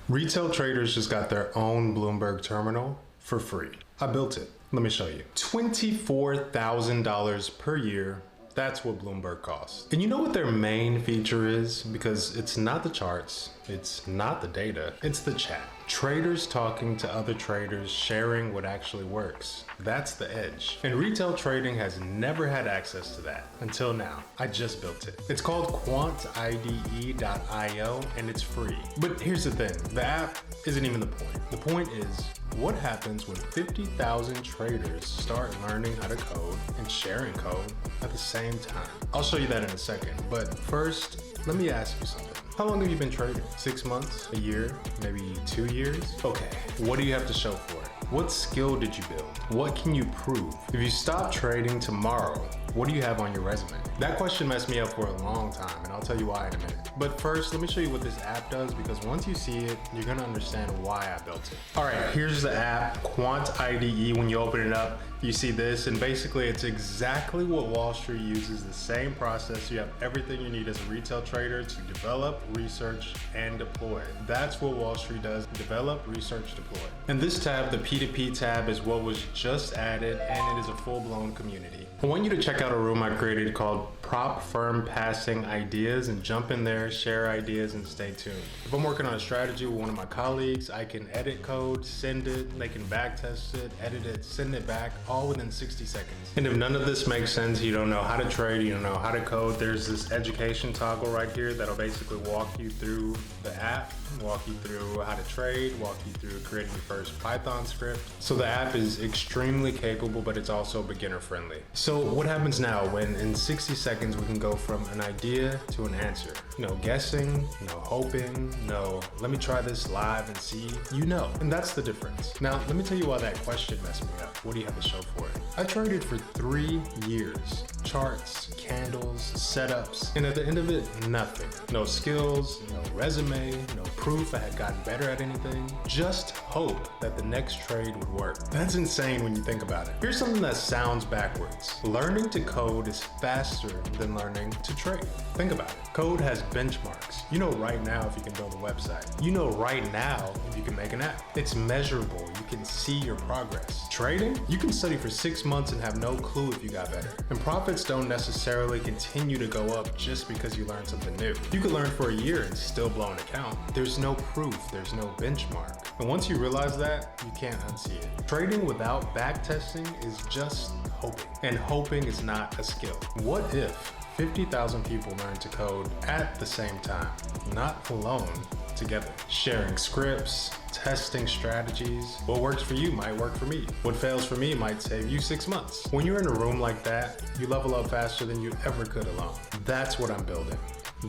Retail traders just got their own Bloomberg terminal for free. I built it. Let me show you. $24,000 per year. That's what Bloomberg costs. And you know what their main feature is? Because it's not the charts, it's not the data, it's the chat. Traders talking to other traders, sharing what actually works. That's the edge. And retail trading has never had access to that until now. I just built it. It's called QuantIDE.io and it's free. But here's the thing, the app isn't even the point. The point is, what happens when 50,000 traders start learning how to code and sharing code at the same time? I'll show you that in a second, but first, let me ask you something. How long have you been trading? 6 months? A year? Maybe 2 years? Okay, what do you have to show for it? What skill did you build? What can you prove? If you stop trading tomorrow, what do you have on your resume? That question messed me up for a long time, and I'll tell you why in a minute. But first, let me show you what this app does, because once you see it, you're gonna understand why I built it. All right, here's the app, QuantIDE. When you open it up, you see this, and basically it's exactly what Wall Street uses, the same process. You have everything you need as a retail trader to develop, research, and deploy. That's what Wall Street does, develop, research, deploy. And this tab, the P2P tab, is what was just added, and it is a full-blown community. I want you to check out a room I created called Prop Firm Passing Ideas, and jump in there, share ideas, and stay tuned. If I'm working on a strategy with one of my colleagues, I can edit code, send it, they can backtest it, edit it, send it back, all within 60 seconds. And if none of this makes sense, you don't know how to trade, you don't know how to code, there's this education toggle right here that'll basically walk you through the app, walk you through how to trade, walk you through creating your first Python script. So the app is extremely capable, but it's also beginner friendly. So what happens now when in 60 seconds we can go from an idea to an answer? No guessing, no hoping, no let me try this live and see, you know. And that's the difference. Now, let me tell you why that question messed me up. What do you have to show for it? I traded for 3 years. Charts, candles, setups, and at the end of it, nothing. No skills, no resume, no proof I had gotten better at anything. Just hope that the next trade would work. That's insane when you think about it. Here's something that sounds backwards. Learning to code is faster than learning to trade. Think about it. Code has benchmarks. You know right now if you can build a website. You know right now if you can make an app. It's measurable. You can see your progress. Trading? You can study for 6 months and have no clue if you got better. And profits don't necessarily continue to go up just because you learned something new. You could learn for a year and still blow an account. There's no proof, there's no benchmark. And once you realize that, you can't unsee it. Trading without backtesting is just hoping. And hoping is not a skill. What if 50,000 people learn to code at the same time, not alone, together, sharing scripts, testing strategies? What works for you might work for me. What fails for me might save you 6 months. When you're in a room like that, you level up faster than you ever could alone. That's what I'm building.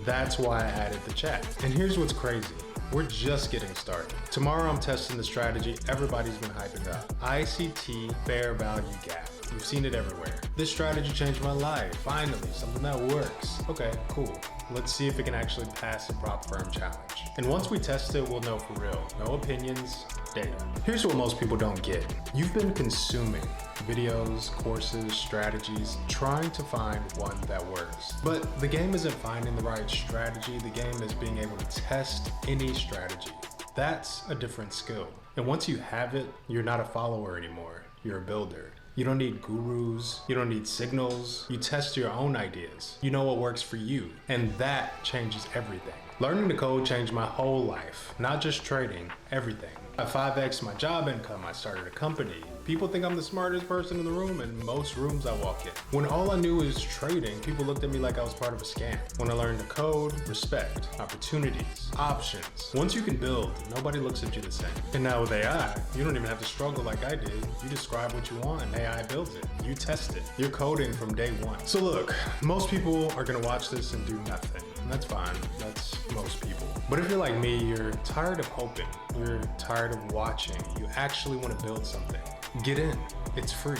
That's why I added the chat. And here's what's crazy. We're just getting started. Tomorrow I'm testing the strategy everybody's been hyping up. ICT Fair Value Gap. You've seen it everywhere. This strategy changed my life. Finally, something that works. Okay, cool. Let's see if it can actually pass the prop firm challenge. And once we test it, we'll know for real. No opinions, data. Here's what most people don't get. You've been consuming videos, courses, strategies, trying to find one that works. But the game isn't finding the right strategy. The game is being able to test any strategy. That's a different skill. And once you have it, you're not a follower anymore. You're a builder. You don't need gurus, you don't need signals, you test your own ideas. You know what works for you, and that changes everything. Learning to code changed my whole life, not just trading, everything. I 5x'd my job income, I started a company. People think I'm the smartest person in the room in most rooms I walk in. When all I knew was trading, people looked at me like I was part of a scam. When I learned to code, respect, opportunities, options. Once you can build, nobody looks at you the same. And now with AI, you don't even have to struggle like I did. You describe what you want and AI builds it. You test it. You're coding from day one. So look, most people are gonna watch this and do nothing. And that's fine, that's most people. But if you're like me, you're tired of hoping. You're tired of watching. You actually wanna build something. Get in, it's free.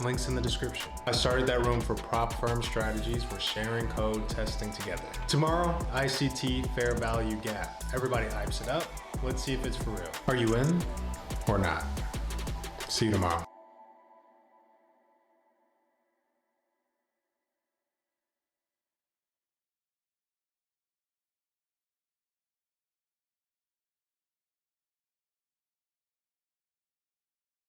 Links in the description. I started that room for prop firm strategies. We're sharing code, testing together. Tomorrow, ICT Fair Value Gap. Everybody hypes it up. Let's see if it's for real. Are you in or not? See you tomorrow.